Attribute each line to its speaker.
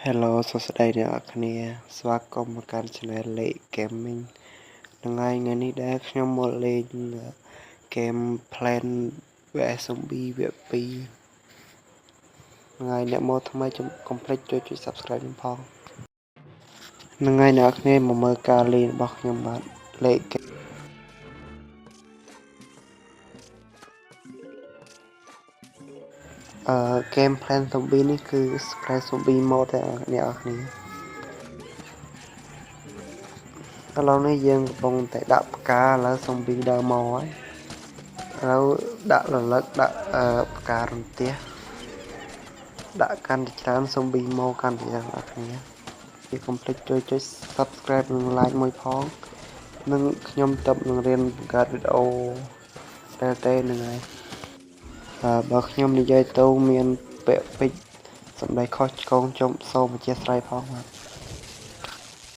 Speaker 1: Hello សួស្តីអ្នកនរគ្នាស្វាគមន៍មកកាន់ Channel Lake Gaming ថ្ងៃនេះដែរខ្ញុំមកលេង Game Plan vs Zombie វគ្គ 2 ថ្ងៃអ្នកមកថ្មីកុំភ្លេចជួយ Subscribe ខ្ញុំផងថ្ងៃអ្នកនរគ្នាមកមើលការលេងរបស់ខ្ញុំបាទ Lake Game Plan Zombie នេះគឺ Spray Zombie Mode ទេអ្នកនរគ្នាឥឡូវនេះយើងកំពុងតែដាក់ផ្កាឥឡូវ Zombie ដើរមកហើយឥឡូវដាក់រលឹកដាក់ផ្ការន្ទះដាក់កាន់តែច្រើន Zombie មកកាន់តែច្រើនអ្នកគ្នាពីកុំភ្លេចជួយ Subscribe និង Like មួយផងនិងខ្ញុំទៅនឹងរៀនបង្កើតវីដេអូតែនឹងហើយបើខ្ញុំនិយាយទៅមានពាក្យពេចន៍សម្ដីខុសឆ្គងសូមអធិស្ឋានផងបាទ